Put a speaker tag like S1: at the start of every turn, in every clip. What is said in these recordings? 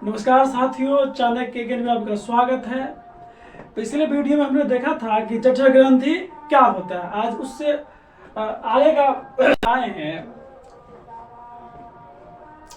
S1: नमस्कार साथियों, चाणक्य ज्ञान में आपका स्वागत है। पिछले वीडियो में हमने देखा था कि जठर ग्रंथि क्या होता है। आज उससे आगे का आए हैं।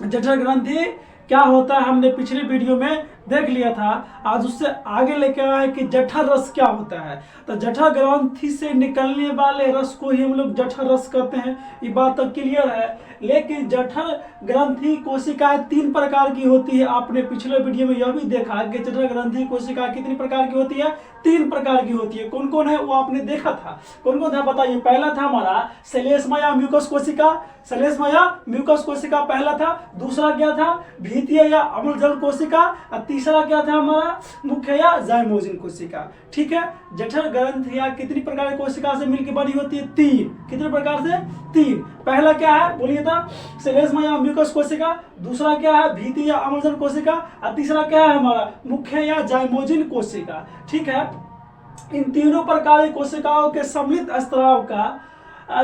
S1: जठर ग्रंथि क्या होता है हमने पिछले वीडियो में देख लिया था। आज उससे आगे लेके आए हैं कि जठर रस क्या होता है। तो जठर ग्रंथि से निकलने वाले रस को ही हम लोग जठर रस कहते हैं। ये बात तो क्लियर है। लेकिन जठर ग्रंथि कोशिकाएं 3 प्रकार की होती है। आपने पिछले वीडियो में यह भी देखा कि जठर ग्रंथि कोशिका कितनी प्रकार की होती है, 3 प्रकार की होती है। कौन कौन है वो आपने देखा था। कौन कौन था बताइए। पहला था हमारा श्लेष्मा म्यूकस कोशिका। श्लेष्मा म्यूकस कोशिका पहला था। दूसरा क्या था, भीतीय या अम्लजल कोशिका। और तीसरा क्या था हमारा, मुख्य या जाइमोजिन कोशिका। ठीक है। जठर ग्रंथियां कितनी प्रकार की कोशिका से मिलकर बनी होती है? 3। कितने प्रकार से? 3। पहला क्या है बोलिए था, श्लेष्मा या म्यूकस कोशिका। दूसरा क्या है, भीतीय या अम्लजल कोशिका। और तीसरा क्या है हमारा, मुख्य या जाइमोजिन कोशिका। ठीक है। इन तीनों प्रकार की कोशिकाओं के सम्मिलित स्राव का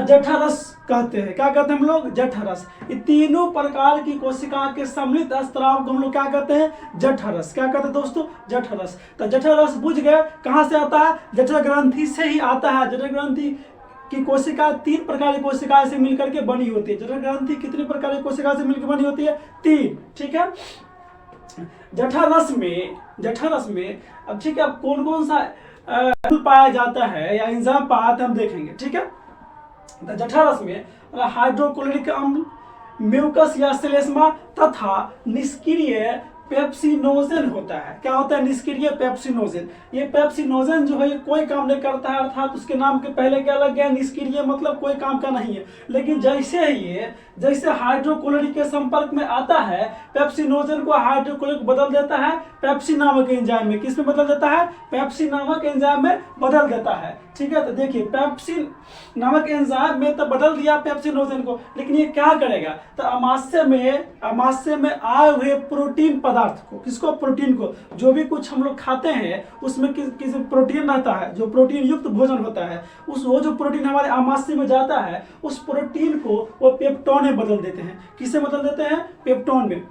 S1: जठरस कहते हैं। क्या कहते हैं हम लोग? जठरस। ये तीनों प्रकार की कोशिका के सम्मिलित स्राव को हम लोग क्या कहते हैं? जठरस। क्या कहते हैं दोस्तों? जठरस। तो जठरस बुझ गए कहां से आता है? जठर ग्रंथि से ही आता है। जठर ग्रंथि की कोशिका 3 प्रकार की कोशिकाएं से मिलकर के बनी होती है। जठर ग्रंथि कितनी प्रकार की कोशिका से मिलकर बनी होती है? 3। ठीक है। जठरस में अब ठीक है, अब कौन कौन सा पाया जाता है या एंजाइम पाया था हम देखेंगे। ठीक है। तो जठरस में हाइड्रोक्लोरिक अम्ल, म्यूकस या श्लेष्मा तथा निष्क्रिय पेप्सिनोजेन होता है। क्या होता है? निष्क्रिय पेप्सिनोजेन। ये पेप्सिनोजेन जो है ये कोई काम नहीं करता है, अर्थात उसके नाम के पहले क्या लग गया, निष्क्रिय, मतलब कोई काम का नहीं है। लेकिन जैसे हाइड्रोक्लोरिक के संपर्क में आता है, पेप्सिनोजेन को हाइड्रोक्लोरिक बदल देता है पेप्सिन नामक एंजाइम में। किस में बदल देता है? पेप्सिन नामक एंजाइम में बदल देता है। ठीक है। तो देखिए, पेप्सिन नामक एंजाइम में तो बदल दिया पेप्सिनोजेन को, लेकिन ये क्या करेगा? तो अमाशय में आए हुए प्रोटीन पदार्थ को, किसको? प्रोटीन को। जो भी कुछ हम लोग खाते हैं उसमें किस प्रोटीन रहता है, जो प्रोटीन युक्त भोजन होता है, वो जो प्रोटीन हमारे अमाशय में जाता है, उस प्रोटीन को वो पेप्टोन में बदल देते हैं। किससे बदल देते हैं? पेप्टोन में।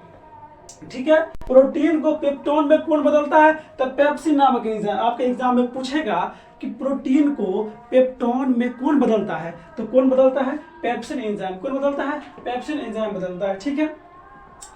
S1: ठीक है। प्रोटीन को पेप्टोन में कौन बदलता है? तो पेप्सिन नामक एंजाइम। आपके एग्जाम में पूछेगा कि प्रोटीन को पेप्टोन में कौन बदलता है, तो कौन बदलता है? Pepsin enzyme. कौन बदलता है? पेप्सिन एंजाइम बदलता है। ठीक है।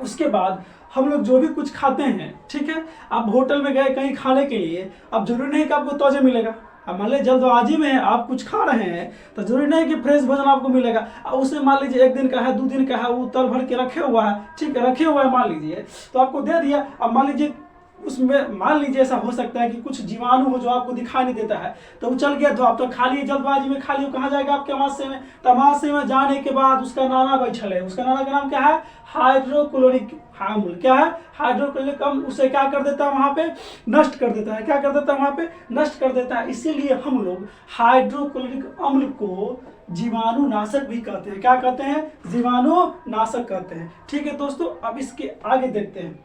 S1: उसके बाद हम लोग जो भी कुछ खाते हैं, ठीक है, आप होटल में गए कहीं खाने के लिए, अब जरूरी नहीं कि आपको ताजा मिलेगा। अब मान लीजिए जल्दबाजी में है, आप कुछ खा रहे हैं, तो जरूरी नहीं कि फ्रेश भोजन आपको मिलेगा। अब उसमें मान लीजिए 1 दिन का है, 2 दिन का है, वो तल भर के रखे हुआ है, ठीक है, रखे हुआ है मान लीजिए, तो आपको दे दिया। अब मान लीजिए उसमें मान लीजिए ऐसा हो सकता है कि कुछ जीवाणु हो जो आपको दिखाई नहीं देता है, तो वो चल गया, तो आप तो खा लिए, जल्दबाजी में खा लिए, कहाँ जाएगा? आपके अमाशय में। तो अमाशय में जाने के बाद उसका नाना बैठल है। उसका नाना का नाम क्या है? हाइड्रोक्लोरिक अम्ल। क्या है? हाइड्रोक्लोरिक अम्ल। उसे क्या कर देता है? वहां पे नष्ट कर देता है। क्या कर देता है? वहां पे नष्ट कर देता है। इसीलिए हम लोग हाइड्रोक्लोरिक अम्ल को जीवाणु नाशक भी कहते हैं। क्या कहते हैं? जीवाणु नाशक कहते हैं। ठीक है दोस्तों, अब इसके आगे देखते हैं।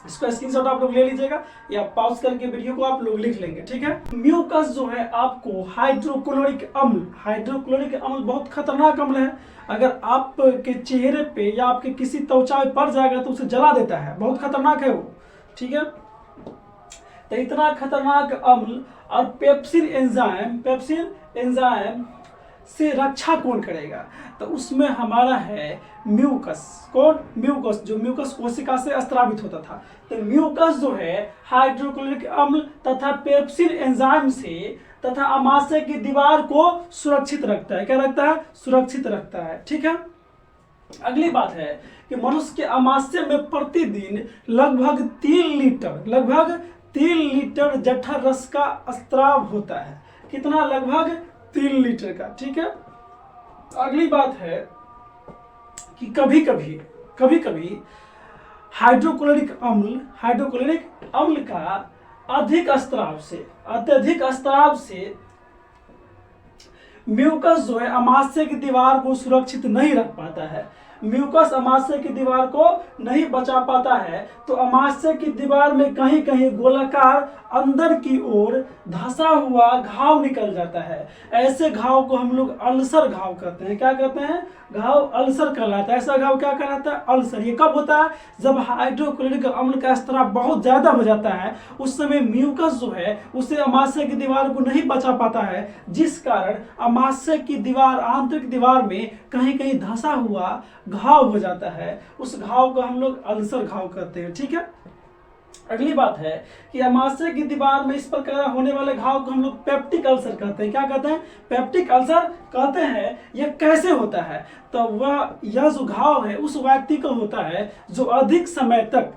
S1: इसका स्क्रीनशॉट आप लोग ले लीजिएगा या पॉज करके वीडियो को आप लोग लिख लेंगे। ठीक है। म्यूकस जो है आपको हाइड्रोक्लोरिक अम्ल बहुत खतरनाक अम्ल है। अगर आपके चेहरे पे या आपके किसी त्वचा पे पड़ जाएगा तो उसे जला देता है। बहुत खतरनाक है वो। ठीक है। तो इतना खतरनाक अम्ल और पेप्सिन एंजाइम से रक्षा कौन करेगा? तो उसमें हमारा है म्यूकस। कौन? म्यूकस, जो म्यूकस कोशिका से स्रावित होता था। तो म्यूकस जो है हाइड्रोक्लोरिक अम्ल तथा पेप्सिन एंजाइम से तथा अमाशय की दीवार को सुरक्षित रखता है। क्या रखता है? सुरक्षित रखता है। ठीक है। अगली बात है कि मनुष्य के अमाशय में प्रतिदिन लगभग 3 लीटर जठर रस का स्राव होता है। कितना? लगभग 3 लीटर का। ठीक है। अगली बात है कि कभी कभी हाइड्रोक्लोरिक अम्ल का अत्यधिक स्राव से म्यूकस जो है अमाशय की दीवार को सुरक्षित नहीं रख पाता है। म्यूकस अमाशय की दीवार को नहीं बचा पाता है तो अमाशय की दीवार में कहीं कहीं गोलाकार अंदर की ओर धंसा हुआ घाव निकल जाता है। ऐसे घाव को हम लोग अल्सर घाव कहते हैं। क्या कहते हैं? घाव अल्सर कहलाता है। ऐसा घाव क्या कहलाता है? अल्सर। ये कब होता है? जब हाइड्रोक्लोरिक अम्ल का स्तर बहुत ज्यादा हो जाता है, उस समय म्यूकस जो है उसे अमाशय की दीवार को नहीं बचा पाता है, जिस कारण अमाशय की दीवार, आंतरिक दीवार में कहीं कहीं धंसा हुआ घाव हो जाता है। उस घाव को हम लोग अल्सर घाव कहते हैं। ठीक है। अगली बात है कि अमाशय की दीवार में इस प्रकार होने वाले घाव को हम लोग पेप्टिक अल्सर कहते हैं। क्या कहते हैं? पेप्टिक अल्सर कहते हैं। यह कैसे होता है? तो यह जो घाव है उस व्यक्ति को होता है जो अधिक समय तक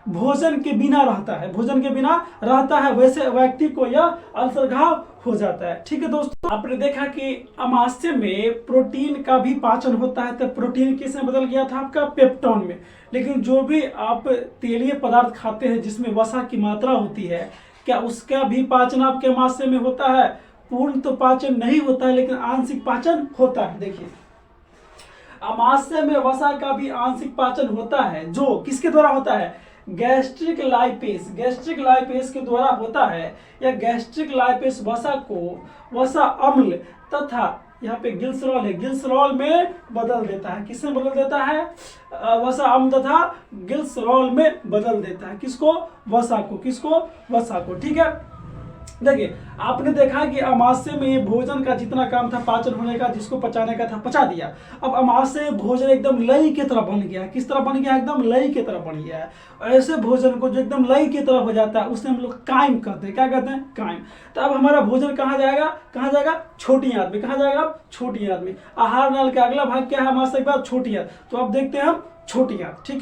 S1: भोजन के बिना रहता है, भोजन के बिना रहता है, वैसे व्यक्ति को यह अल्सर घाव हो जाता है। ठीक है दोस्तों, आपने देखा कि अमाशय में प्रोटीन का भी पाचन होता है। तो प्रोटीन किसमें बदल गया था? आपका पेप्टोन में। लेकिन जो भी आप तेलीय पदार्थ खाते हैं जिसमें वसा की मात्रा होती है, क्या उसका भी पाचन आपके अमाशय में होता है? पूर्ण तो पाचन नहीं होता है, लेकिन आंशिक पाचन होता है। देखिए, अमाशय में वसा का भी आंशिक पाचन होता है, जो किसके द्वारा होता है? गैस्ट्रिक लाइपेस, गैस्ट्रिक लाइपेस के द्वारा होता है। यह गैस्ट्रिक लाइपेस वसा को वसा अम्ल तथा यहाँ पे ग्लिसरॉल है, ग्लिसरॉल में बदल देता है। किसमें बदल देता है? वसा अम्ल तथा ग्लिसरॉल में बदल देता है। किसको? वसा को। किसको? वसा को। ठीक है। देखिए, आपने देखा कि अमाशय में ये भोजन का जितना काम था पाचन होने का, जिसको पचाने का था पचा दिया। अब अमाशय भोजन एकदम लई की तरह बन गया है। किस तरह बन गया? एकदम लई की तरह बन गया है। ऐसे भोजन को जो एकदम लई की तरह हो जाता है उसे हम लोग कायम कहते हैं। क्या कहते हैं? कायम। तो अब हमारा भोजन कहाँ जाएगा? कहाँ जाएगा? छोटी आंत में। कहाँ जाएगा? छोटी आंत में। आहार नाल का अगला भाग क्या है? अमाशय के बाद छोटी आंत। तो अब देखते हैं हम छोटी आंत। ठीक है।